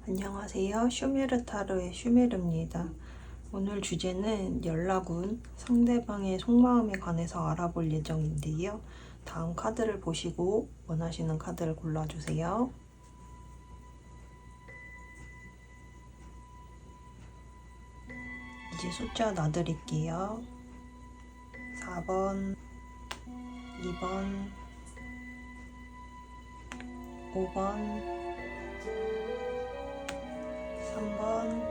안녕하세요. 슈메르타르의 슈메르입니다. 오늘 주제는 연락운, 상대방의 속마음에 관해서 알아볼 예정인데요. 다음 카드를 보시고 원하시는 카드를 골라주세요. 이제 숫자 놔드릴게요. 4번, 2번, 5번, 3번,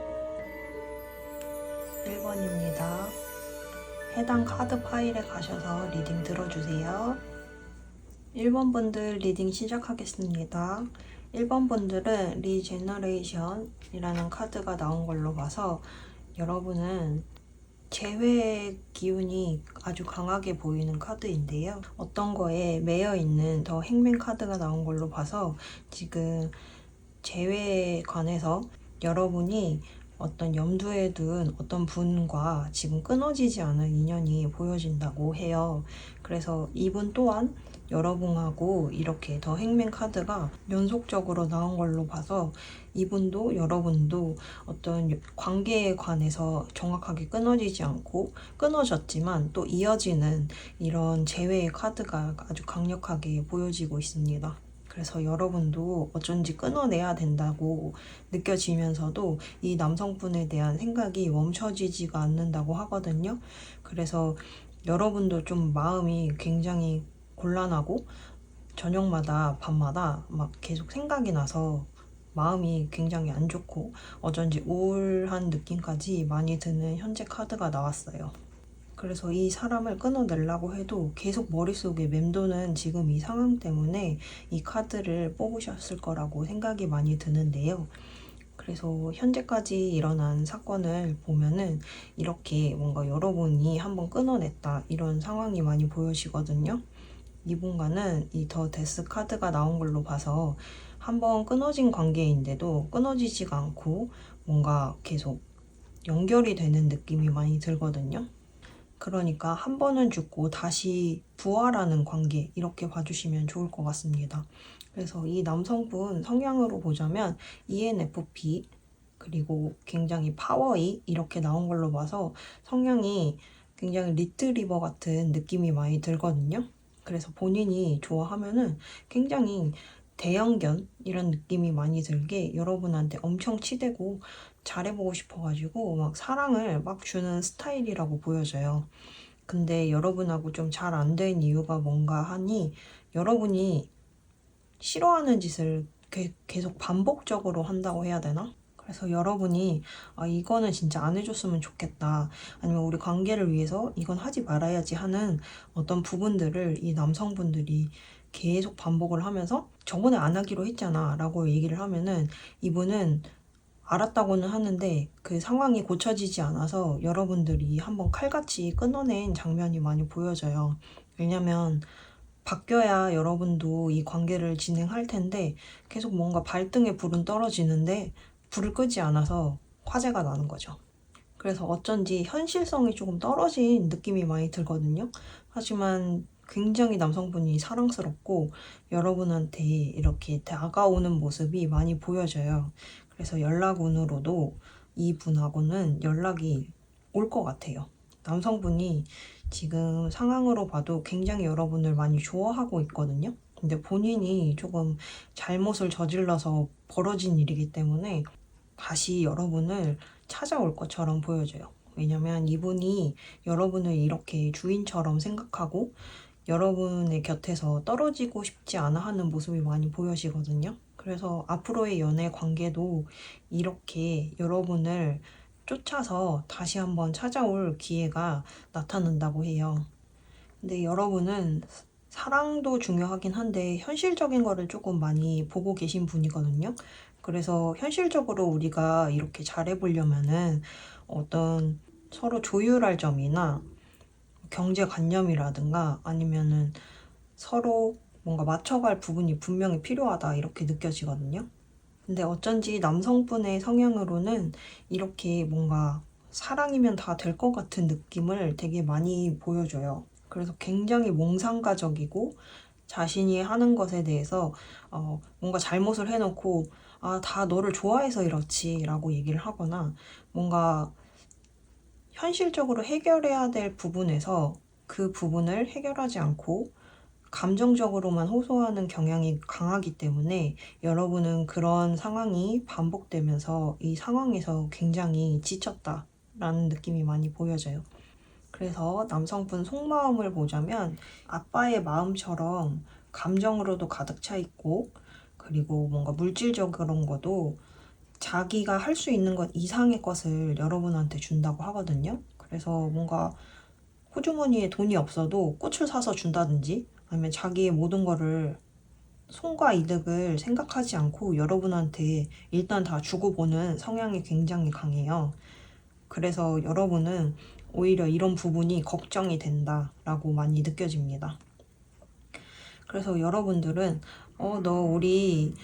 1번입니다. 해당 카드 파일에 가셔서 리딩 들어주세요. 1번 분들 리딩 시작하겠습니다. 1번 분들은 리제너레이션이라는 카드가 나온 걸로 봐서 여러분은 재회의 기운이 아주 강하게 보이는 카드인데요. 어떤 거에 매여 있는 더 행맨 카드가 나온 걸로 봐서 지금 재회에 관해서 여러분이 어떤 염두에 둔 어떤 분과 지금 끊어지지 않은 인연이 보여진다고 해요. 그래서 이분 또한 여러분하고 이렇게 더 행맨 카드가 연속적으로 나온 걸로 봐서 이분도 여러분도 어떤 관계에 관해서 정확하게 끊어지지 않고 끊어졌지만 또 이어지는 이런 재회의 카드가 아주 강력하게 보여지고 있습니다. 그래서 여러분도 어쩐지 끊어내야 된다고 느껴지면서도 이 남성분에 대한 생각이 멈춰지지가 않는다고 하거든요. 그래서 여러분도 좀 마음이 굉장히 곤란하고 저녁마다 밤마다 막 계속 생각이 나서 마음이 굉장히 안 좋고 어쩐지 우울한 느낌까지 많이 드는 현재 카드가 나왔어요. 그래서 이 사람을 끊어내려고 해도 계속 머릿속에 맴도는 지금 이 상황 때문에 이 카드를 뽑으셨을 거라고 생각이 많이 드는데요. 그래서 현재까지 일어난 사건을 보면은 이렇게 뭔가 여러분이 한번 끊어냈다 이런 상황이 많이 보여지거든요. 이분과는 이 더 데스 카드가 나온 걸로 봐서 한번 끊어진 관계인데도 끊어지지가 않고 뭔가 계속 연결이 되는 느낌이 많이 들거든요. 그러니까 한 번은 죽고 다시 부활하는 관계 이렇게 봐주시면 좋을 것 같습니다. 그래서 이 남성분 성향으로 보자면 ENFP 그리고 굉장히 파워이 이렇게 나온 걸로 봐서 성향이 굉장히 리트리버 같은 느낌이 많이 들거든요. 그래서 본인이 좋아하면은 굉장히 대형견 이런 느낌이 많이 들게 여러분한테 엄청 치대고 잘해보고 싶어가지고 막 사랑을 막 주는 스타일이라고 보여져요. 근데 여러분하고 좀 잘 안 된 이유가 뭔가 하니 여러분이 싫어하는 짓을 계속 반복적으로 한다고 해야 되나? 그래서 여러분이 이거는 진짜 안 해줬으면 좋겠다. 아니면 우리 관계를 위해서 이건 하지 말아야지 하는 어떤 부분들을 이 남성분들이 계속 반복을 하면서 저번에 안 하기로 했잖아 라고 얘기를 하면은 이분은 알았다고는 하는데 그 상황이 고쳐지지 않아서 여러분들이 한번 칼같이 끊어낸 장면이 많이 보여져요. 왜냐면 바뀌어야 여러분도 이 관계를 진행할 텐데 계속 뭔가 발등에 불은 떨어지는데 불을 끄지 않아서 화재가 나는 거죠. 그래서 어쩐지 현실성이 조금 떨어진 느낌이 많이 들거든요. 하지만 굉장히 남성분이 사랑스럽고 여러분한테 이렇게 다가오는 모습이 많이 보여져요. 그래서 연락운으로도 이분하고는 연락이 올 것 같아요. 남성분이 지금 상황으로 봐도 굉장히 여러분을 많이 좋아하고 있거든요. 근데 본인이 조금 잘못을 저질러서 벌어진 일이기 때문에 다시 여러분을 찾아올 것처럼 보여져요. 왜냐면 이분이 여러분을 이렇게 주인처럼 생각하고 여러분의 곁에서 떨어지고 싶지 않아 하는 모습이 많이 보여지거든요. 그래서 앞으로의 연애 관계도 이렇게 여러분을 쫓아서 다시 한번 찾아올 기회가 나타난다고 해요. 근데 여러분은 사랑도 중요하긴 한데 현실적인 거를 조금 많이 보고 계신 분이거든요. 그래서 현실적으로 우리가 이렇게 잘해보려면은 어떤 서로 조율할 점이나 경제관념이라든가 아니면은 서로 뭔가 맞춰갈 부분이 분명히 필요하다 이렇게 느껴지거든요. 근데 어쩐지 남성분의 성향으로는 이렇게 뭔가 사랑이면 다 될 것 같은 느낌을 되게 많이 보여줘요. 그래서 굉장히 몽상가적이고 자신이 하는 것에 대해서 뭔가 잘못을 해놓고 다 너를 좋아해서 이렇지 라고 얘기를 하거나 뭔가 현실적으로 해결해야 될 부분에서 그 부분을 해결하지 않고 감정적으로만 호소하는 경향이 강하기 때문에 여러분은 그런 상황이 반복되면서 이 상황에서 굉장히 지쳤다라는 느낌이 많이 보여져요. 그래서 남성분 속마음을 보자면 아빠의 마음처럼 감정으로도 가득 차 있고 그리고 뭔가 물질적인 것도 자기가 할 수 있는 것 이상의 것을 여러분한테 준다고 하거든요. 그래서 뭔가 호주머니에 돈이 없어도 꽃을 사서 준다든지 아니면 자기의 모든 거를 손과 이득을 생각하지 않고 여러분한테 일단 다 주고 보는 성향이 굉장히 강해요. 그래서 여러분은 오히려 이런 부분이 걱정이 된다라고 많이 느껴집니다. 그래서 여러분들은 너 우리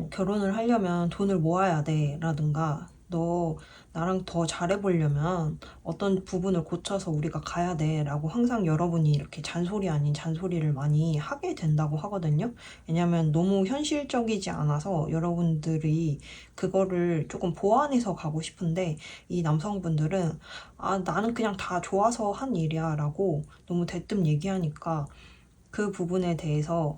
결혼을 하려면 돈을 모아야 돼 라든가 너 나랑 더 잘해보려면 어떤 부분을 고쳐서 우리가 가야 돼 라고 항상 여러분이 이렇게 잔소리 아닌 잔소리를 많이 하게 된다고 하거든요. 왜냐면 너무 현실적이지 않아서 여러분들이 그거를 조금 보완해서 가고 싶은데 이 남성분들은 나는 그냥 다 좋아서 한 일이야 라고 너무 대뜸 얘기하니까 그 부분에 대해서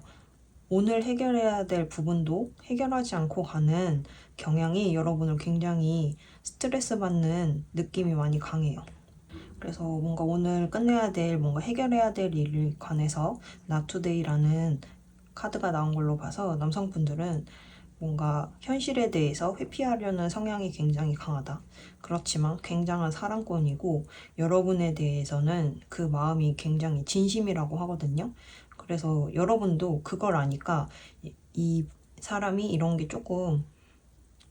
오늘 해결해야 될 부분도 해결하지 않고 가는 경향이 여러분을 굉장히 스트레스 받는 느낌이 많이 강해요. 그래서 뭔가 오늘 끝내야 될, 뭔가 해결해야 될 일에 관해서 Not Today라는 카드가 나온 걸로 봐서 남성분들은 뭔가 현실에 대해서 회피하려는 성향이 굉장히 강하다. 그렇지만 굉장한 사랑꾼이고 여러분에 대해서는 그 마음이 굉장히 진심이라고 하거든요. 그래서 여러분도 그걸 아니까 이 사람이 이런 게 조금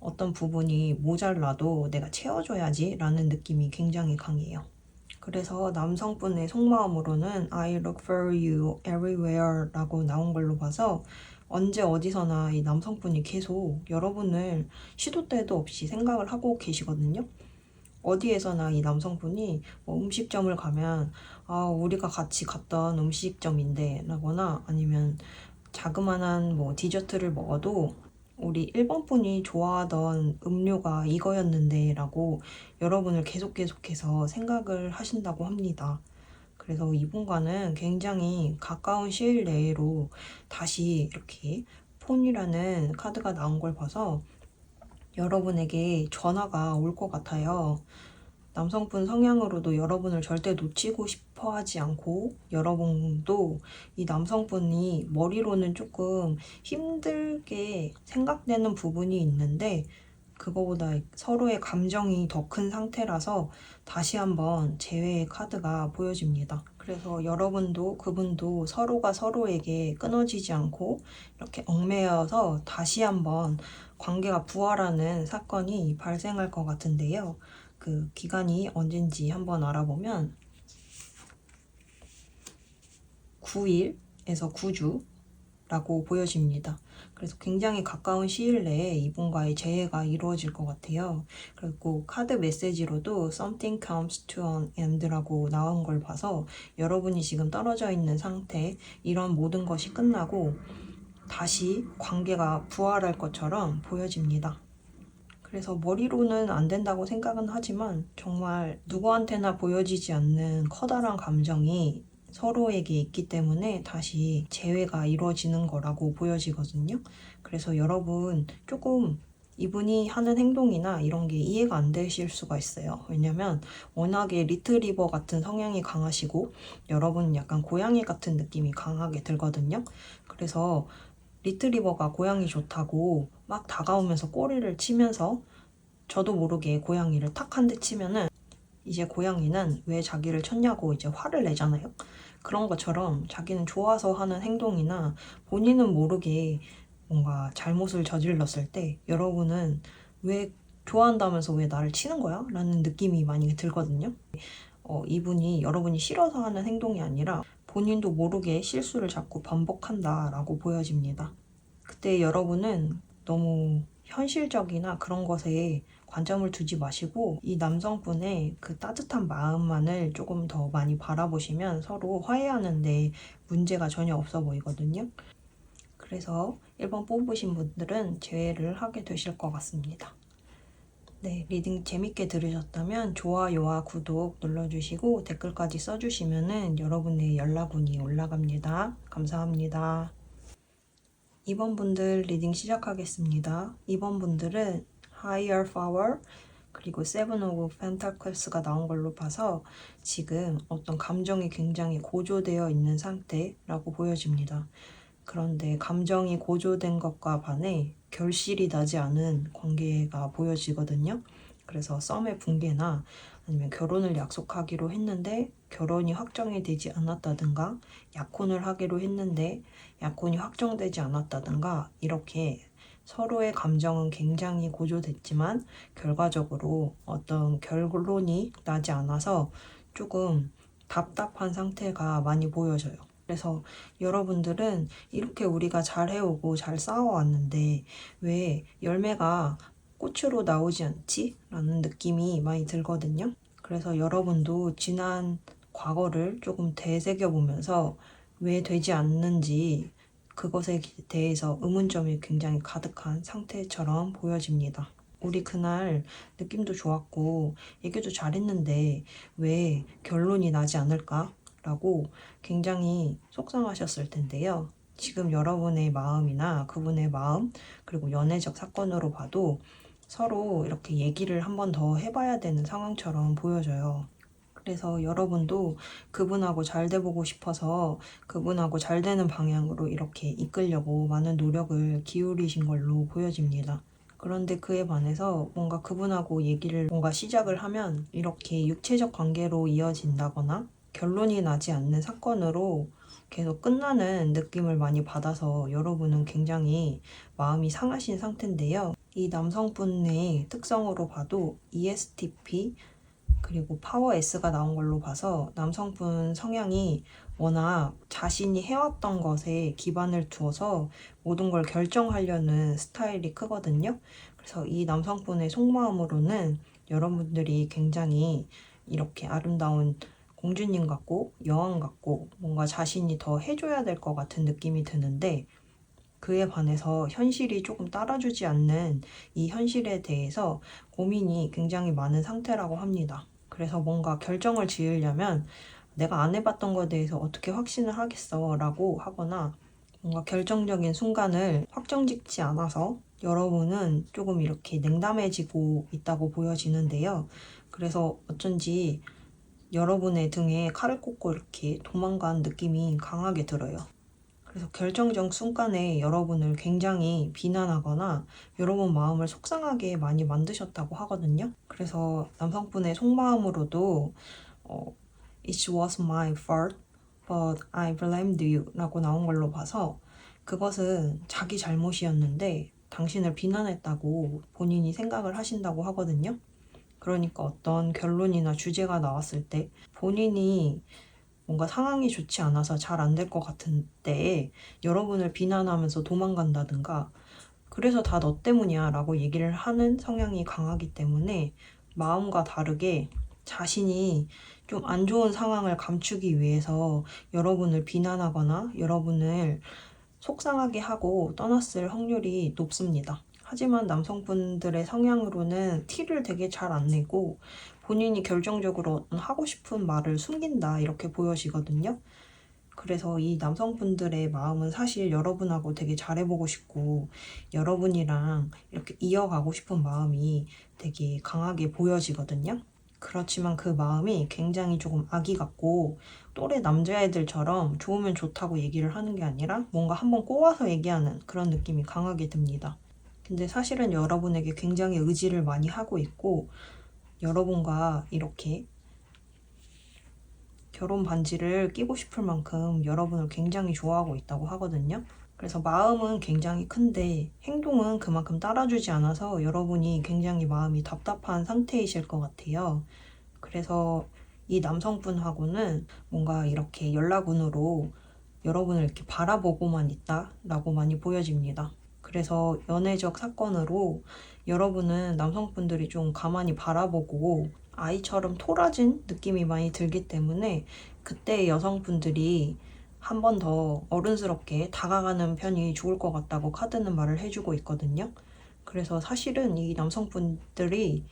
어떤 부분이 모자라도 내가 채워줘야지 라는 느낌이 굉장히 강해요. 그래서 남성분의 속마음으로는 I look for you everywhere 라고 나온 걸로 봐서 언제 어디서나 이 남성분이 계속 여러분을 시도 때도 없이 생각을 하고 계시거든요. 어디에서나 이 남성분이 음식점을 가면 우리가 같이 갔던 음식점인데 라거나 아니면 자그마한 디저트를 먹어도 우리 일본 분이 좋아하던 음료가 이거였는데 라고 여러분을 계속해서 생각을 하신다고 합니다. 그래서 이분과는 굉장히 가까운 시일 내로 다시 이렇게 폰이라는 카드가 나온 걸 봐서 여러분에게 전화가 올 것 같아요. 남성분 성향으로도 여러분을 절대 놓치고 싶어 하지 않고 여러분도 이 남성분이 머리로는 조금 힘들게 생각되는 부분이 있는데 그거보다 서로의 감정이 더 큰 상태라서 다시 한번 재회의 카드가 보여집니다. 그래서 여러분도 그분도 서로가 서로에게 끊어지지 않고 이렇게 얽매여서 다시 한번 관계가 부활하는 사건이 발생할 것 같은데요. 그 기간이 언젠지 한번 알아보면 9일에서 9주라고 보여집니다. 그래서 굉장히 가까운 시일 내에 이분과의 재회가 이루어질 것 같아요. 그리고 카드 메시지로도 Something comes to an end라고 나온 걸 봐서 여러분이 지금 떨어져 있는 상태, 이런 모든 것이 끝나고 다시 관계가 부활할 것처럼 보여집니다. 그래서 머리로는 안 된다고 생각은 하지만 정말 누구한테나 보여지지 않는 커다란 감정이 서로에게 있기 때문에 다시 재회가 이루어지는 거라고 보여지거든요. 그래서 여러분 조금 이분이 하는 행동이나 이런 게 이해가 안 되실 수가 있어요. 왜냐면 워낙에 리트리버 같은 성향이 강하시고 여러분은 약간 고양이 같은 느낌이 강하게 들거든요. 그래서 리트리버가 고양이 좋다고 막 다가오면서 꼬리를 치면서 저도 모르게 고양이를 탁 한 대 치면은 이제 고양이는 왜 자기를 쳤냐고 이제 화를 내잖아요. 그런 것처럼 자기는 좋아서 하는 행동이나 본인은 모르게 뭔가 잘못을 저질렀을 때 여러분은 왜 좋아한다면서 왜 나를 치는 거야? 라는 느낌이 많이 들거든요. 이분이 여러분이 싫어서 하는 행동이 아니라 본인도 모르게 실수를 자꾸 반복한다라고 보여집니다. 그때 여러분은 너무 현실적이나 그런 것에 관점을 두지 마시고 이 남성분의 그 따뜻한 마음만을 조금 더 많이 바라보시면 서로 화해하는데 문제가 전혀 없어 보이거든요. 그래서 1번 뽑으신 분들은 제외를 하게 되실 것 같습니다. 네, 리딩 재밌게 들으셨다면 좋아요와 구독 눌러주시고 댓글까지 써주시면 여러분의 연락운이 올라갑니다. 감사합니다. 2번 분들 리딩 시작하겠습니다. 2번 분들은 Higher Power 그리고 Seven of Pentacles가 나온 걸로 봐서 지금 어떤 감정이 굉장히 고조되어 있는 상태라고 보여집니다. 그런데 감정이 고조된 것과 반해 결실이 나지 않은 관계가 보여지거든요. 그래서 썸의 붕괴나 아니면 결혼을 약속하기로 했는데 결혼이 확정이 되지 않았다든가 약혼을 하기로 했는데 약혼이 확정되지 않았다든가 이렇게 서로의 감정은 굉장히 고조됐지만 결과적으로 어떤 결론이 나지 않아서 조금 답답한 상태가 많이 보여져요. 그래서 여러분들은 이렇게 우리가 잘 해오고 잘 싸워왔는데 왜 열매가 꽃으로 나오지 않지? 라는 느낌이 많이 들거든요. 그래서 여러분도 지난 과거를 조금 되새겨보면서 왜 되지 않는지 그것에 대해서 의문점이 굉장히 가득한 상태처럼 보여집니다. 우리 그날 느낌도 좋았고 얘기도 잘했는데 왜 결론이 나지 않을까? 라고 굉장히 속상하셨을 텐데요. 지금 여러분의 마음이나 그분의 마음 그리고 연애적 사건으로 봐도 서로 이렇게 얘기를 한 번 더 해봐야 되는 상황처럼 보여져요. 그래서 여러분도 그분하고 잘 돼보고 싶어서 그분하고 잘 되는 방향으로 이렇게 이끌려고 많은 노력을 기울이신 걸로 보여집니다. 그런데 그에 반해서 뭔가 그분하고 얘기를 뭔가 시작을 하면 이렇게 육체적 관계로 이어진다거나 결론이 나지 않는 사건으로 계속 끝나는 느낌을 많이 받아서 여러분은 굉장히 마음이 상하신 상태인데요. 이 남성분의 특성으로 봐도 ESTP 그리고 파워 S가 나온 걸로 봐서 남성분 성향이 워낙 자신이 해왔던 것에 기반을 두어서 모든 걸 결정하려는 스타일이 크거든요. 그래서 이 남성분의 속마음으로는 여러분들이 굉장히 이렇게 아름다운 공주님 같고 여왕 같고 뭔가 자신이 더 해줘야 될 것 같은 느낌이 드는데 그에 반해서 현실이 조금 따라주지 않는 이 현실에 대해서 고민이 굉장히 많은 상태라고 합니다. 그래서 뭔가 결정을 지으려면 내가 안 해봤던 것에 대해서 어떻게 확신을 하겠어 라고 하거나 뭔가 결정적인 순간을 확정짓지 않아서 여러분은 조금 이렇게 냉담해지고 있다고 보여지는데요. 그래서 어쩐지 여러분의 등에 칼을 꽂고 이렇게 도망간 느낌이 강하게 들어요. 그래서 결정적 순간에 여러분을 굉장히 비난하거나 여러분 마음을 속상하게 많이 만드셨다고 하거든요. 그래서 남성분의 속마음으로도 It was my fault, but I blamed you 라고 나온 걸로 봐서 그것은 자기 잘못이었는데 당신을 비난했다고 본인이 생각을 하신다고 하거든요. 그러니까 어떤 결론이나 주제가 나왔을 때 본인이 뭔가 상황이 좋지 않아서 잘 안 될 것 같은 때에 여러분을 비난하면서 도망간다든가 그래서 다 너 때문이야 라고 얘기를 하는 성향이 강하기 때문에 마음과 다르게 자신이 좀 안 좋은 상황을 감추기 위해서 여러분을 비난하거나 여러분을 속상하게 하고 떠났을 확률이 높습니다. 하지만 남성분들의 성향으로는 티를 되게 잘 안 내고 본인이 결정적으로 어떤 하고 싶은 말을 숨긴다 이렇게 보여지거든요. 그래서 이 남성분들의 마음은 사실 여러분하고 되게 잘해보고 싶고 여러분이랑 이렇게 이어가고 싶은 마음이 되게 강하게 보여지거든요. 그렇지만 그 마음이 굉장히 조금 아기 같고 또래 남자애들처럼 좋으면 좋다고 얘기를 하는 게 아니라 뭔가 한번 꼬아서 얘기하는 그런 느낌이 강하게 듭니다. 근데 사실은 여러분에게 굉장히 의지를 많이 하고 있고 여러분과 이렇게 결혼 반지를 끼고 싶을 만큼 여러분을 굉장히 좋아하고 있다고 하거든요. 그래서 마음은 굉장히 큰데 행동은 그만큼 따라주지 않아서 여러분이 굉장히 마음이 답답한 상태이실 것 같아요. 그래서 이 남성분하고는 뭔가 이렇게 연락운으로 여러분을 이렇게 바라보고만 있다라고 많이 보여집니다. 그래서 연애적 사건으로 여러분은 남성분들이 좀 가만히 바라보고 아이처럼 토라진 느낌이 많이 들기 때문에 그때 여성분들이 한 번 더 어른스럽게 다가가는 편이 좋을 것 같다고 카드는 말을 해주고 있거든요. 그래서 사실은 이 남성분들이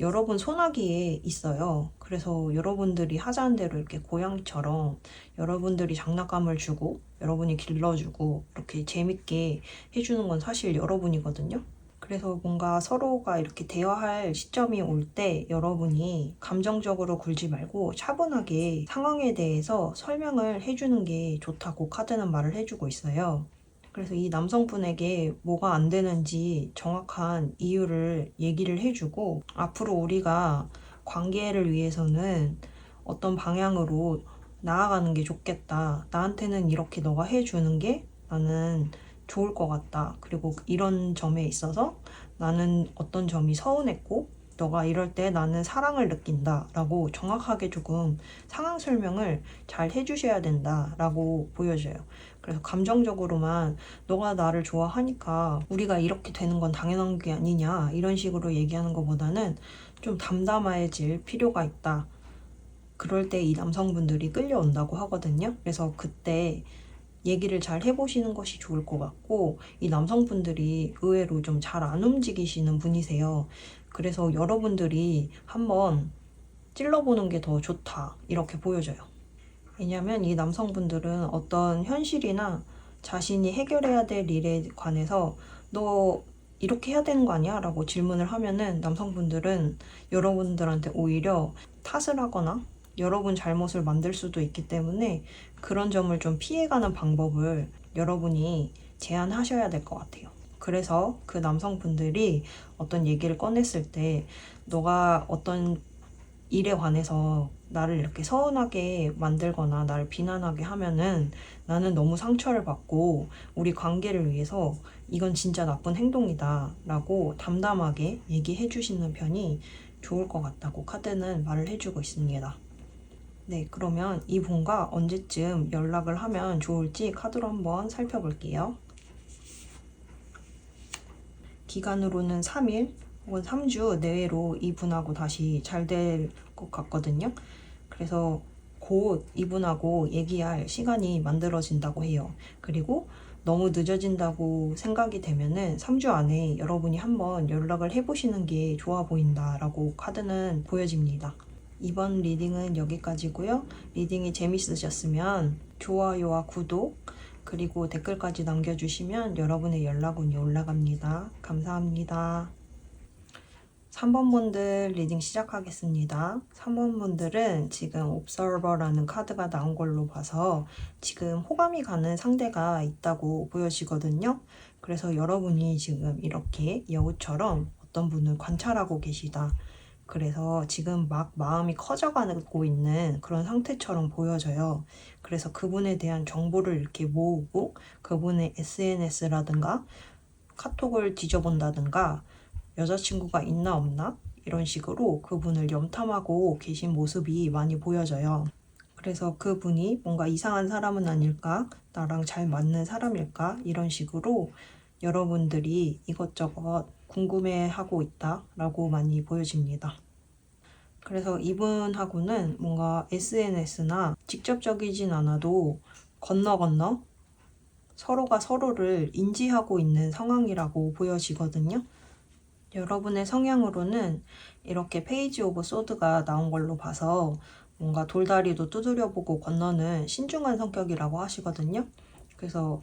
여러분 손아귀에 있어요. 그래서 여러분들이 하자는 대로 이렇게 고양이처럼 여러분들이 장난감을 주고 여러분이 길러주고 이렇게 재밌게 해주는 건 사실 여러분이거든요. 그래서 뭔가 서로가 이렇게 대화할 시점이 올 때 여러분이 감정적으로 굴지 말고 차분하게 상황에 대해서 설명을 해주는 게 좋다고 카드는 말을 해주고 있어요. 그래서 이 남성분에게 뭐가 안 되는지 정확한 이유를 얘기를 해주고 앞으로 우리가 관계를 위해서는 어떤 방향으로 나아가는 게 좋겠다. 나한테는 이렇게 너가 해주는 게 나는 좋을 것 같다. 그리고 이런 점에 있어서 나는 어떤 점이 서운했고 너가 이럴 때 나는 사랑을 느낀다 라고 정확하게 조금 상황 설명을 잘 해주셔야 된다 라고 보여져요. 그래서 감정적으로만 너가 나를 좋아하니까 우리가 이렇게 되는 건 당연한 게 아니냐 이런 식으로 얘기하는 것보다는 좀 담담해질 필요가 있다. 그럴 때 이 남성분들이 끌려온다고 하거든요. 그래서 그때 얘기를 잘 해보시는 것이 좋을 것 같고 이 남성분들이 의외로 좀 잘 안 움직이시는 분이세요. 그래서 여러분들이 한번 찔러보는 게 더 좋다 이렇게 보여져요. 왜냐면 이 남성분들은 어떤 현실이나 자신이 해결해야 될 일에 관해서 너 이렇게 해야 되는 거 아니야? 라고 질문을 하면은 남성분들은 여러분들한테 오히려 탓을 하거나 여러분 잘못을 만들 수도 있기 때문에 그런 점을 좀 피해가는 방법을 여러분이 제안하셔야 될 것 같아요. 그래서 그 남성분들이 어떤 얘기를 꺼냈을 때 너가 어떤 일에 관해서 나를 이렇게 서운하게 만들거나 나를 비난하게 하면은 나는 너무 상처를 받고 우리 관계를 위해서 이건 진짜 나쁜 행동이다 라고 담담하게 얘기해 주시는 편이 좋을 것 같다고 카드는 말을 해주고 있습니다. 네, 그러면 이분과 언제쯤 연락을 하면 좋을지 카드로 한번 살펴볼게요. 기간으로는 3일 혹은 3주 내외로 이분하고 다시 잘 될 것 같거든요. 그래서 곧 이분하고 얘기할 시간이 만들어진다고 해요. 그리고 너무 늦어진다고 생각이 되면은 3주 안에 여러분이 한번 연락을 해보시는 게 좋아 보인다라고 카드는 보여집니다. 이번 리딩은 여기까지고요. 리딩이 재밌으셨으면 좋아요와 구독 그리고 댓글까지 남겨주시면 여러분의 연락운이 올라갑니다. 감사합니다. 3번 분들 리딩 시작하겠습니다. 3번 분들은 지금 Observer라는 카드가 나온 걸로 봐서 지금 호감이 가는 상대가 있다고 보여지거든요. 그래서 여러분이 지금 이렇게 여우처럼 어떤 분을 관찰하고 계시다. 그래서 지금 막 마음이 커져가고 있는 그런 상태처럼 보여져요. 그래서 그분에 대한 정보를 이렇게 모으고 그분의 SNS라든가 카톡을 뒤져본다든가 여자친구가 있나 없나 이런 식으로 그분을 염탐하고 계신 모습이 많이 보여져요. 그래서 그분이 뭔가 이상한 사람은 아닐까? 나랑 잘 맞는 사람일까? 이런 식으로 여러분들이 이것저것 궁금해하고 있다라고 많이 보여집니다. 그래서 이분하고는 뭔가 SNS나 직접적이진 않아도 건너 서로가 서로를 인지하고 있는 상황이라고 보여지거든요. 여러분의 성향으로는 이렇게 페이지 오브 소드가 나온 걸로 봐서 뭔가 돌다리도 두드려보고 건너는 신중한 성격이라고 하시거든요. 그래서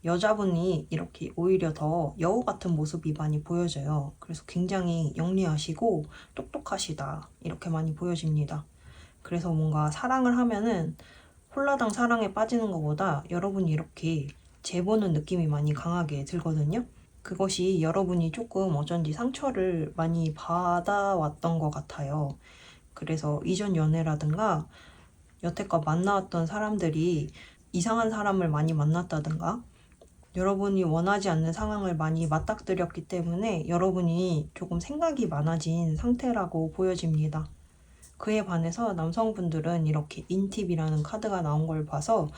여자분이 이렇게 오히려 더 여우 같은 모습이 많이 보여져요. 그래서 굉장히 영리하시고 똑똑하시다 이렇게 많이 보여집니다. 그래서 뭔가 사랑을 하면은 홀라당 사랑에 빠지는 것보다 여러분이 이렇게 재보는 느낌이 많이 강하게 들거든요. 그것이 여러분이 조금 어쩐지 상처를 많이 받아왔던 것 같아요. 그래서 이전 연애라든가 여태껏 만나왔던 사람들이 이상한 사람을 많이 만났다든가 여러분이 원하지 않는 상황을 많이 맞닥뜨렸기 때문에 여러분이 조금 생각이 많아진 상태라고 보여집니다. 그에 반해서 남성분들은 이렇게 인팁이라는 카드가 나온 걸 봐서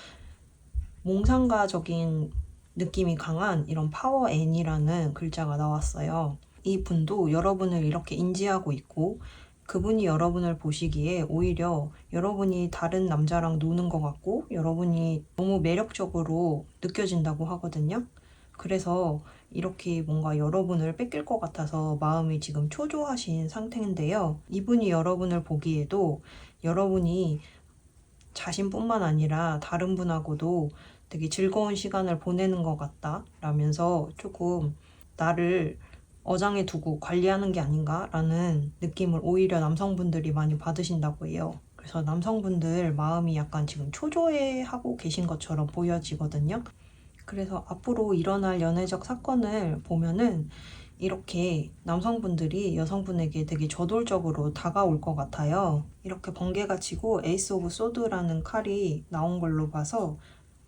몽상가적인 느낌이 강한 이런 파워 N이라는 글자가 나왔어요. 이 분도 여러분을 이렇게 인지하고 있고 그분이 여러분을 보시기에 오히려 여러분이 다른 남자랑 노는 것 같고 여러분이 너무 매력적으로 느껴진다고 하거든요. 그래서 이렇게 뭔가 여러분을 뺏길 것 같아서 마음이 지금 초조하신 상태인데요. 이분이 여러분을 보기에도 여러분이 자신뿐만 아니라 다른 분하고도 되게 즐거운 시간을 보내는 것 같다 라면서 조금 나를 어장에 두고 관리하는 게 아닌가라는 느낌을 오히려 남성분들이 많이 받으신다고 해요. 그래서 남성분들 마음이 약간 지금 초조해하고 계신 것처럼 보여지거든요. 그래서 앞으로 일어날 연애적 사건을 보면은 이렇게 남성분들이 여성분에게 되게 저돌적으로 다가올 것 같아요. 이렇게 번개가 치고 에이스 오브 소드라는 칼이 나온 걸로 봐서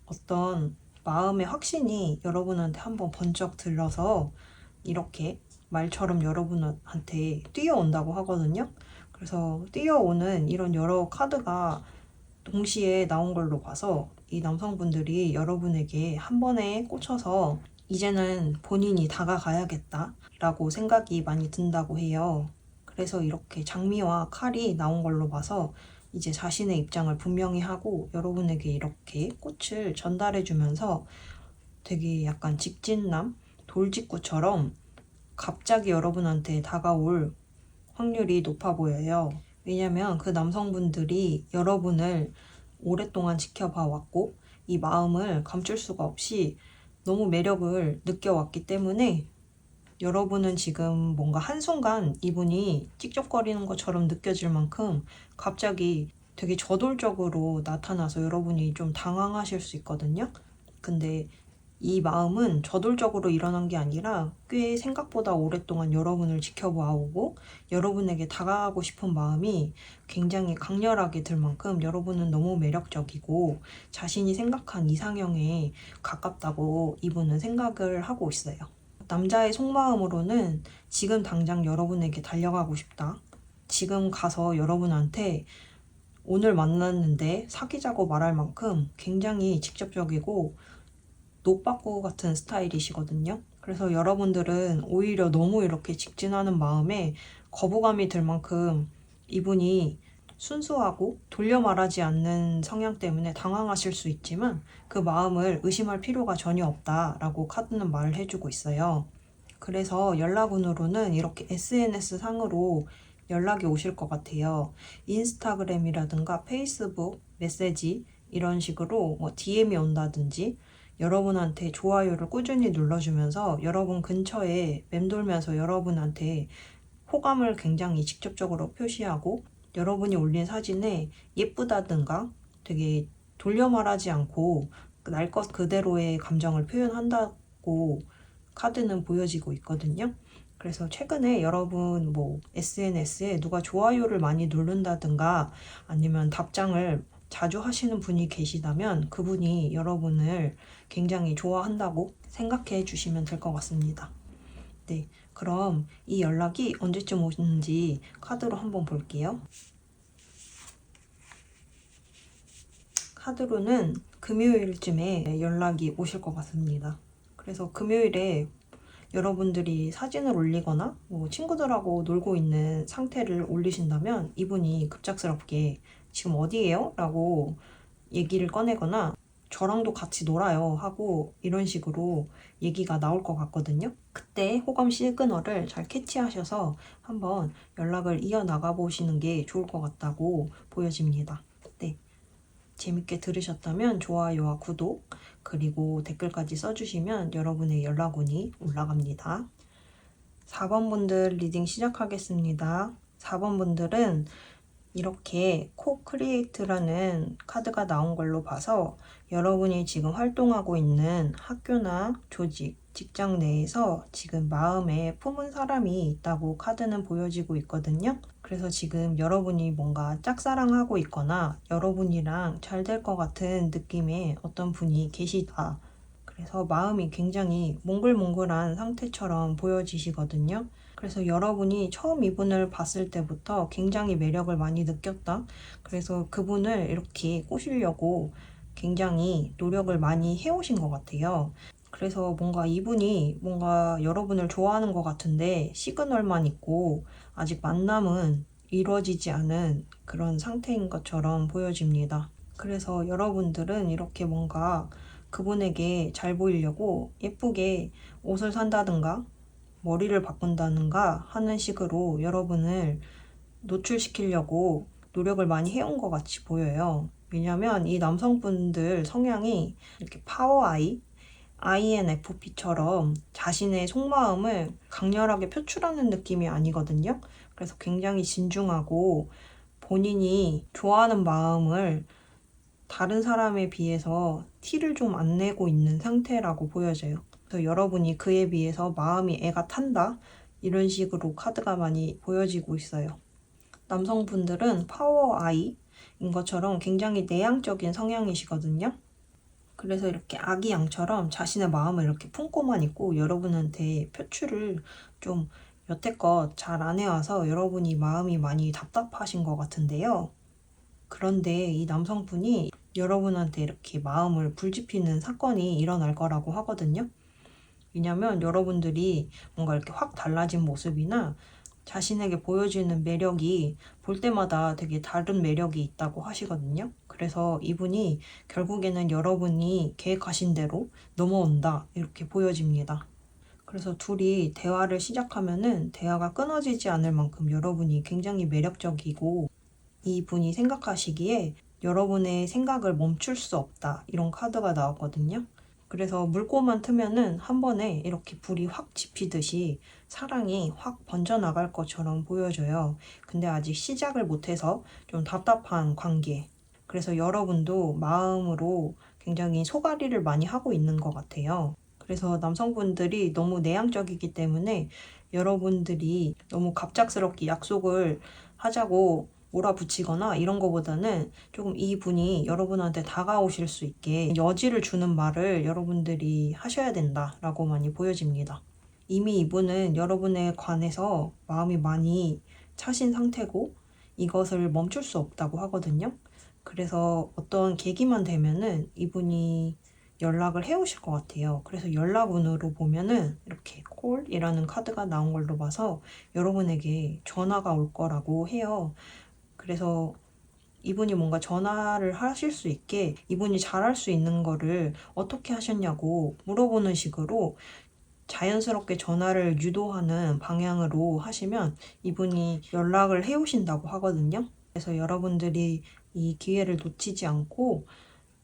어떤 마음의 확신이 여러분한테 한번 번쩍 들러서 이렇게 말처럼 여러분한테 뛰어온다고 하거든요. 그래서 뛰어오는 이런 여러 카드가 동시에 나온 걸로 봐서 이 남성분들이 여러분에게 한 번에 꽂혀서 이제는 본인이 다가가야겠다 라고 생각이 많이 든다고 해요. 그래서 이렇게 장미와 칼이 나온 걸로 봐서 이제 자신의 입장을 분명히 하고 여러분에게 이렇게 꽃을 전달해 주면서 되게 약간 직진남, 돌직구처럼 갑자기 여러분한테 다가올 확률이 높아 보여요. 왜냐면 그 남성분들이 여러분을 오랫동안 지켜봐 왔고 이 마음을 감출 수가 없이 너무 매력을 느껴왔기 때문에 여러분은 지금 뭔가 한순간 이분이 찝쩍거리는 것처럼 느껴질 만큼 갑자기 되게 저돌적으로 나타나서 여러분이 좀 당황하실 수 있거든요. 근데 이 마음은 저돌적으로 일어난 게 아니라 꽤 생각보다 오랫동안 여러분을 지켜봐 오고 여러분에게 다가가고 싶은 마음이 굉장히 강렬하게 들 만큼 여러분은 너무 매력적이고 자신이 생각한 이상형에 가깝다고 이분은 생각을 하고 있어요. 남자의 속마음으로는 지금 당장 여러분에게 달려가고 싶다. 지금 가서 여러분한테 오늘 만났는데 사귀자고 말할 만큼 굉장히 직접적이고 노빠꾸 같은 스타일이시거든요. 그래서 여러분들은 오히려 너무 이렇게 직진하는 마음에 거부감이 들 만큼 이분이 순수하고 돌려 말하지 않는 성향 때문에 당황하실 수 있지만 그 마음을 의심할 필요가 전혀 없다라고 카드는 말을 해주고 있어요. 그래서 연락운으로는 이렇게 SNS 상으로 연락이 오실 것 같아요. 인스타그램이라든가 페이스북, 메시지 이런 식으로 뭐 DM이 온다든지 여러분한테 좋아요를 꾸준히 눌러주면서 여러분 근처에 맴돌면서 여러분한테 호감을 굉장히 직접적으로 표시하고 여러분이 올린 사진에 예쁘다든가 되게 돌려 말하지 않고 날 것 그대로의 감정을 표현한다고 카드는 보여지고 있거든요. 그래서 최근에 여러분 뭐 SNS에 누가 좋아요를 많이 누른다든가 아니면 답장을 자주 하시는 분이 계시다면 그분이 여러분을 굉장히 좋아한다고 생각해 주시면 될 것 같습니다. 네, 그럼 이 연락이 언제쯤 오는지 카드로 한번 볼게요. 카드로는 금요일쯤에 연락이 오실 것 같습니다. 그래서 금요일에 여러분들이 사진을 올리거나 뭐 친구들하고 놀고 있는 상태를 올리신다면 이분이 급작스럽게 지금 어디에요? 라고 얘기를 꺼내거나 저랑도 같이 놀아요 하고 이런 식으로 얘기가 나올 것 같거든요. 그때 호감 시그널을 잘 캐치하셔서 한번 연락을 이어나가 보시는 게 좋을 것 같다고 보여집니다. 네, 재밌게 들으셨다면 좋아요와 구독 그리고 댓글까지 써주시면 여러분의 연락운이 올라갑니다. 4번 분들 리딩 시작하겠습니다. 4번 분들은 이렇게 코-크리에이트라는 카드가 나온 걸로 봐서 여러분이 지금 활동하고 있는 학교나 조직, 직장 내에서 지금 마음에 품은 사람이 있다고 카드는 보여지고 있거든요. 그래서 지금 여러분이 뭔가 짝사랑하고 있거나 여러분이랑 잘 될 것 같은 느낌의 어떤 분이 계시다. 그래서 마음이 굉장히 몽글몽글한 상태처럼 보여지시거든요. 그래서 여러분이 처음 이분을 봤을 때부터 굉장히 매력을 많이 느꼈다. 그래서 그분을 이렇게 꼬시려고 굉장히 노력을 많이 해오신 것 같아요. 그래서 뭔가 이분이 뭔가 여러분을 좋아하는 것 같은데 시그널만 있고 아직 만남은 이루어지지 않은 그런 상태인 것처럼 보여집니다. 그래서 여러분들은 이렇게 뭔가 그분에게 잘 보이려고 예쁘게 옷을 산다든가 머리를 바꾼다든가 하는 식으로 여러분을 노출시키려고 노력을 많이 해온 것 같이 보여요. 왜냐면 이 남성분들 성향이 이렇게 파워아이, INFP처럼 자신의 속마음을 강렬하게 표출하는 느낌이 아니거든요. 그래서 굉장히 진중하고 본인이 좋아하는 마음을 다른 사람에 비해서 티를 좀 안 내고 있는 상태라고 보여져요. 그래서 여러분이 그에 비해서 마음이 애가 탄다? 이런 식으로 카드가 많이 보여지고 있어요. 남성분들은 파워 아이인 것처럼 굉장히 내향적인 성향이시거든요. 그래서 이렇게 아기 양처럼 자신의 마음을 이렇게 품고만 있고 여러분한테 표출을 좀 여태껏 잘 안 해와서 여러분이 마음이 많이 답답하신 것 같은데요. 그런데 이 남성분이 여러분한테 이렇게 마음을 불지피는 사건이 일어날 거라고 하거든요. 왜냐면 여러분들이 뭔가 이렇게 확 달라진 모습이나 자신에게 보여지는 매력이 볼 때마다 되게 다른 매력이 있다고 하시거든요. 그래서 이분이 결국에는 여러분이 계획하신 대로 넘어온다 이렇게 보여집니다. 그래서 둘이 대화를 시작하면은 대화가 끊어지지 않을 만큼 여러분이 굉장히 매력적이고 이분이 생각하시기에 여러분의 생각을 멈출 수 없다 이런 카드가 나왔거든요. 그래서 물꼬만 트면은 한 번에 이렇게 불이 확 지피듯이 사랑이 확 번져나갈 것처럼 보여져요. 근데 아직 시작을 못해서 좀 답답한 관계. 그래서 여러분도 마음으로 굉장히 소가리를 많이 하고 있는 것 같아요. 그래서 남성분들이 너무 내향적이기 때문에 여러분들이 너무 갑작스럽게 약속을 하자고 몰아붙이거나 이런 거보다는 조금 이분이 여러분한테 다가오실 수 있게 여지를 주는 말을 여러분들이 하셔야 된다라고 많이 보여집니다. 이미 이분은 여러분에 관해서 마음이 많이 차신 상태고 이것을 멈출 수 없다고 하거든요. 그래서 어떤 계기만 되면은 이분이 연락을 해오실 것 같아요. 그래서 연락운으로 보면은 이렇게 콜이라는 카드가 나온 걸로 봐서 여러분에게 전화가 올 거라고 해요. 그래서 이분이 뭔가 전화를 하실 수 있게 이분이 잘할 수 있는 거를 어떻게 하셨냐고 물어보는 식으로 자연스럽게 전화를 유도하는 방향으로 하시면 이분이 연락을 해오신다고 하거든요. 그래서 여러분들이 이 기회를 놓치지 않고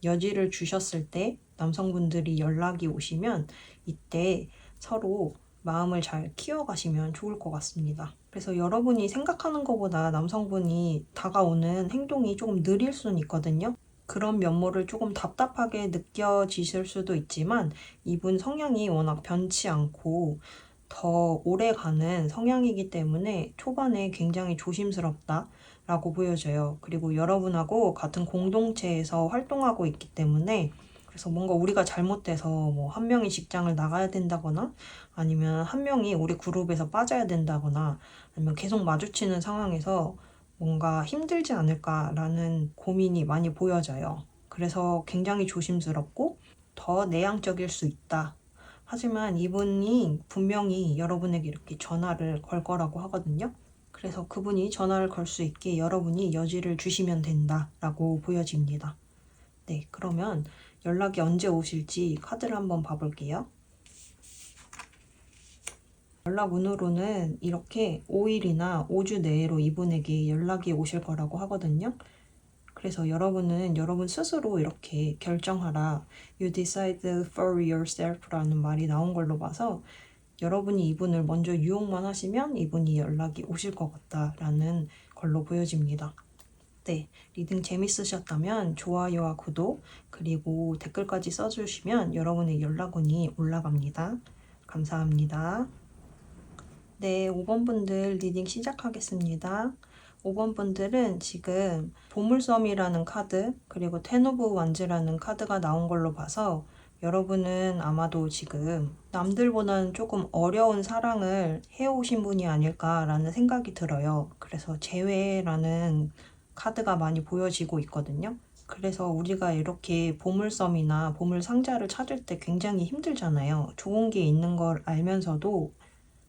여지를 주셨을 때 남성분들이 연락이 오시면 이때 서로 마음을 잘 키워가시면 좋을 것 같습니다. 그래서 여러분이 생각하는 것보다 남성분이 다가오는 행동이 조금 느릴 수는 있거든요. 그런 면모를 조금 답답하게 느껴지실 수도 있지만 이분 성향이 워낙 변치 않고 더 오래 가는 성향이기 때문에 초반에 굉장히 조심스럽다 라고 보여져요. 그리고 여러분하고 같은 공동체에서 활동하고 있기 때문에 그래서 뭔가 우리가 잘못돼서 뭐 한 명이 직장을 나가야 된다거나 아니면 한 명이 우리 그룹에서 빠져야 된다거나 아니면 계속 마주치는 상황에서 뭔가 힘들지 않을까라는 고민이 많이 보여져요. 그래서 굉장히 조심스럽고 더 내향적일 수 있다. 하지만 이분이 분명히 여러분에게 이렇게 전화를 걸 거라고 하거든요. 그래서 그분이 전화를 걸 수 있게 여러분이 여지를 주시면 된다라고 보여집니다. 네, 그러면 연락이 언제 오실지 카드를 한번 봐볼게요. 연락 운으로는 이렇게 5일이나 5주 내로 이분에게 연락이 오실 거라고 하거든요. 그래서 여러분은 여러분 스스로 이렇게 결정하라. You decide for yourself라는 말이 나온 걸로 봐서 여러분이 이분을 먼저 유혹만 하시면 이분이 연락이 오실 것 같다라는 걸로 보여집니다. 네, 리딩 재밌으셨다면 좋아요와 구독 그리고 댓글까지 써주시면 여러분의 연락운이 올라갑니다. 감사합니다. 네, 5번 분들 리딩 시작하겠습니다. 5번 분들은 지금 보물섬이라는 카드 그리고 텐 오브 완즈라는 카드가 나온 걸로 봐서 여러분은 아마도 지금 남들보다는 조금 어려운 사랑을 해오신 분이 아닐까라는 생각이 들어요. 그래서 재회라는 카드가 많이 보여지고 있거든요. 그래서 우리가 이렇게 보물섬이나 보물상자를 찾을 때 굉장히 힘들잖아요. 좋은 게 있는 걸 알면서도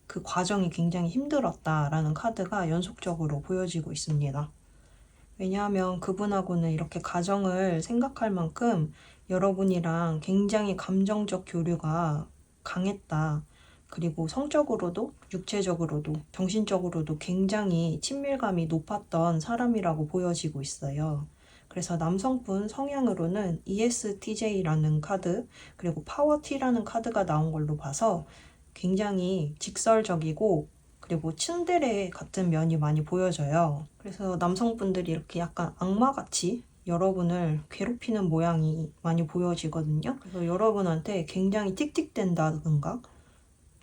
그 과정이 굉장히 힘들었다라는 카드가 연속적으로 보여지고 있습니다. 왜냐하면 그분하고는 이렇게 가정을 생각할 만큼 여러분이랑 굉장히 감정적 교류가 강했다. 그리고 성적으로도 육체적으로도 정신적으로도 굉장히 친밀감이 높았던 사람이라고 보여지고 있어요. 그래서 남성분 성향으로는 ESTJ라는 카드 그리고 파워 T라는 카드가 나온 걸로 봐서 굉장히 직설적이고 그리고 츤데레 같은 면이 많이 보여져요. 그래서 남성분들이 이렇게 약간 악마같이 여러분을 괴롭히는 모양이 많이 보여지거든요. 그래서 여러분한테 굉장히 틱틱댄다든가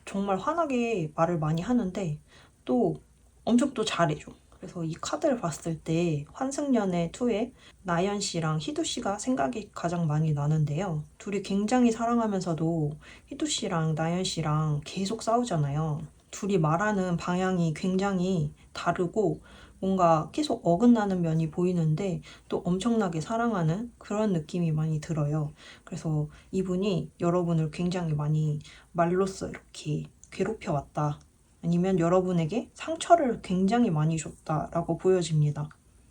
정말 환하게 말을 많이 하는데 또 엄청 또 잘해줘. 그래서 이 카드를 봤을 때 환승연애 2에 나연 씨랑 희두 씨가 생각이 가장 많이 나는데요. 둘이 굉장히 사랑하면서도 희두 씨랑 나연 씨랑 계속 싸우잖아요. 둘이 말하는 방향이 굉장히 다르고 뭔가 계속 어긋나는 면이 보이는데 또 엄청나게 사랑하는 그런 느낌이 많이 들어요. 그래서 이분이 여러분을 굉장히 많이 말로써 이렇게 괴롭혀 왔다. 아니면 여러분에게 상처를 굉장히 많이 줬다라고 보여집니다.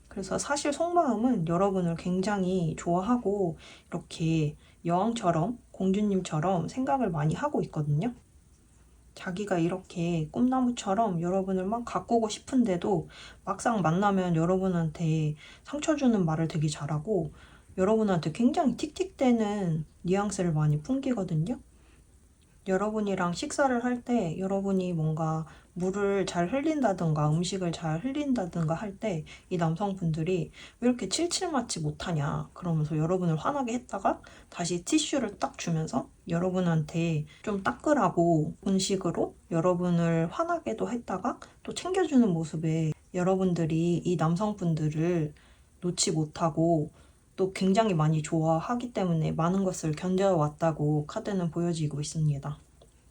그래서 사실 속마음은 여러분을 굉장히 좋아하고 이렇게 여왕처럼 공주님처럼 생각을 많이 하고 있거든요. 자기가 이렇게 꿈나무처럼 여러분을 막 가꾸고 싶은데도 막상 만나면 여러분한테 상처 주는 말을 되게 잘하고 여러분한테 굉장히 틱틱대는 뉘앙스를 많이 풍기거든요. 여러분이랑 식사를 할 때 여러분이 뭔가 물을 잘 흘린다든가 음식을 잘 흘린다든가 할 때 이 남성분들이 왜 이렇게 칠칠맞지 못하냐 그러면서 여러분을 화나게 했다가 다시 티슈를 딱 주면서 여러분한테 좀 닦으라고 음식으로 여러분을 화나게도 했다가 또 챙겨주는 모습에 여러분들이 이 남성분들을 놓지 못하고 또 굉장히 많이 좋아하기 때문에 많은 것을 견뎌왔다고 카드는 보여지고 있습니다.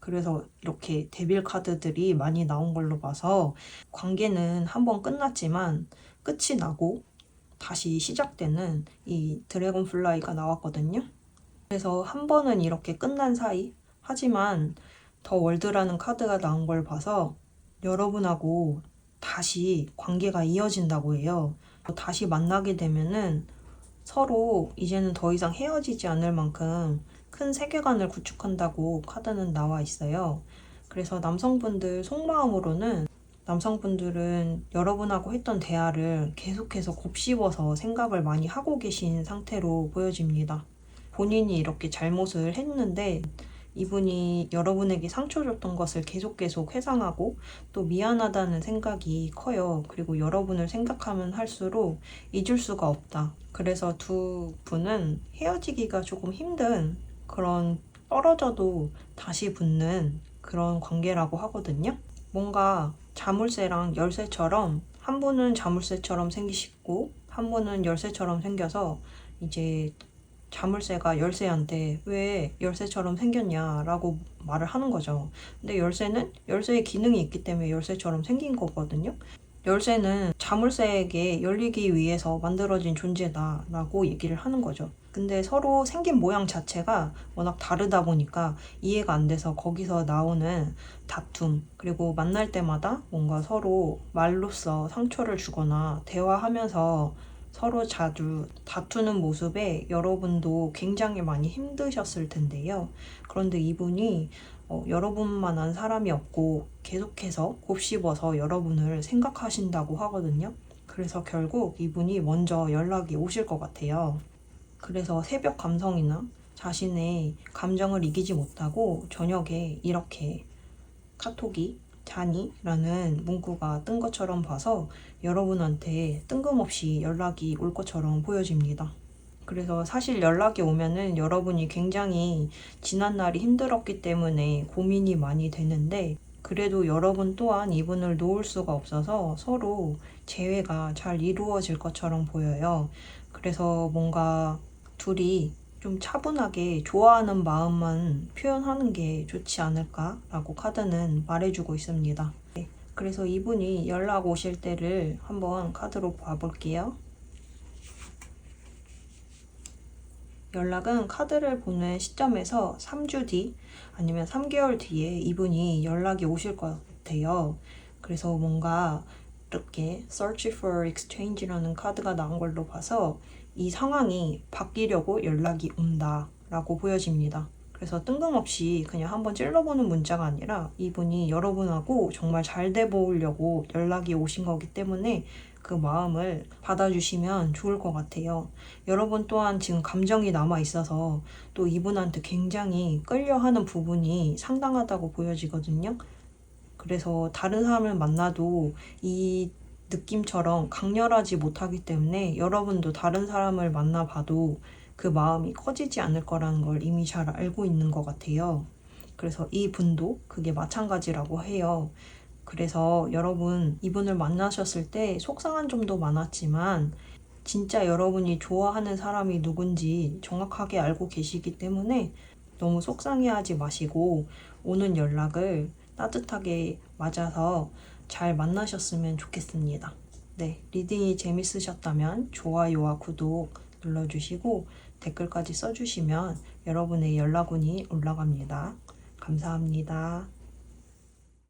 그래서 이렇게 데빌 카드들이 많이 나온 걸로 봐서 관계는 한번 끝났지만 끝이 나고 다시 시작되는 이 드래곤 플라이가 나왔거든요. 그래서 한 번은 이렇게 끝난 사이 하지만 더 월드라는 카드가 나온 걸 봐서 여러분하고 다시 관계가 이어진다고 해요. 다시 만나게 되면은 서로 이제는 더 이상 헤어지지 않을 만큼 큰 세계관을 구축한다고 카드는 나와 있어요. 그래서 남성분들 속마음으로는 남성분들은 여러분하고 했던 대화를 계속해서 곱씹어서 생각을 많이 하고 계신 상태로 보여집니다. 본인이 이렇게 잘못을 했는데 이분이 여러분에게 상처 줬던 것을 계속 회상하고 또 미안하다는 생각이 커요. 그리고 여러분을 생각하면 할수록 잊을 수가 없다. 그래서 두 분은 헤어지기가 조금 힘든 그런 떨어져도 다시 붙는 그런 관계라고 하거든요. 뭔가 자물쇠랑 열쇠처럼 한 분은 자물쇠처럼 생기시고 한 분은 열쇠처럼 생겨서 이제 자물쇠가 열쇠한테 왜 열쇠처럼 생겼냐라고 말을 하는 거죠. 근데 열쇠는 열쇠의 기능이 있기 때문에 열쇠처럼 생긴 거거든요. 열쇠는 자물쇠에게 열리기 위해서 만들어진 존재다라고 얘기를 하는 거죠. 근데 서로 생긴 모양 자체가 워낙 다르다 보니까 이해가 안 돼서 거기서 나오는 다툼, 그리고 만날 때마다 뭔가 서로 말로써 상처를 주거나 대화하면서 서로 자주 다투는 모습에 여러분도 굉장히 많이 힘드셨을 텐데요. 그런데 이분이 여러분만한 사람이 없고 계속해서 곱씹어서 여러분을 생각하신다고 하거든요. 그래서 결국 이분이 먼저 연락이 오실 것 같아요. 그래서 새벽 감성이나 자신의 감정을 이기지 못하고 저녁에 이렇게 카톡이 자니? 라는 문구가 뜬 것처럼 봐서 여러분한테 뜬금없이 연락이 올 것처럼 보여집니다. 그래서 사실 연락이 오면은 여러분이 굉장히 지난날이 힘들었기 때문에 고민이 많이 되는데 그래도 여러분 또한 이분을 놓을 수가 없어서 서로 재회가 잘 이루어질 것처럼 보여요. 그래서 뭔가 둘이 좀 차분하게 좋아하는 마음만 표현하는 게 좋지 않을까라고 카드는 말해주고 있습니다. 네, 그래서 이분이 연락 오실 때를 한번 카드로 봐볼게요. 연락은 카드를 보는 시점에서 3주 뒤 아니면 3개월 뒤에 이분이 연락이 오실 것 같아요. 그래서 뭔가 이렇게 Search for Exchange라는 카드가 나온 걸로 봐서 이 상황이 바뀌려고 연락이 온다 라고 보여집니다. 그래서 뜬금없이 그냥 한번 찔러보는 문자가 아니라 이분이 여러분하고 정말 잘 돼 보려고 연락이 오신 거기 때문에 그 마음을 받아주시면 좋을 것 같아요. 여러분 또한 지금 감정이 남아 있어서 또 이분한테 굉장히 끌려하는 부분이 상당하다고 보여지거든요. 그래서 다른 사람을 만나도 이 느낌처럼 강렬하지 못하기 때문에 여러분도 다른 사람을 만나봐도 그 마음이 커지지 않을 거라는 걸 이미 잘 알고 있는 것 같아요. 그래서 이 분도 그게 마찬가지라고 해요. 그래서 여러분 이분을 만나셨을 때 속상한 점도 많았지만 진짜 여러분이 좋아하는 사람이 누군지 정확하게 알고 계시기 때문에 너무 속상해하지 마시고 오는 연락을 따뜻하게 맞아서 잘 만나셨으면 좋겠습니다. 네, 리딩이 재밌으셨다면 좋아요와 구독 눌러주시고 댓글까지 써주시면 여러분의 연락운이 올라갑니다. 감사합니다.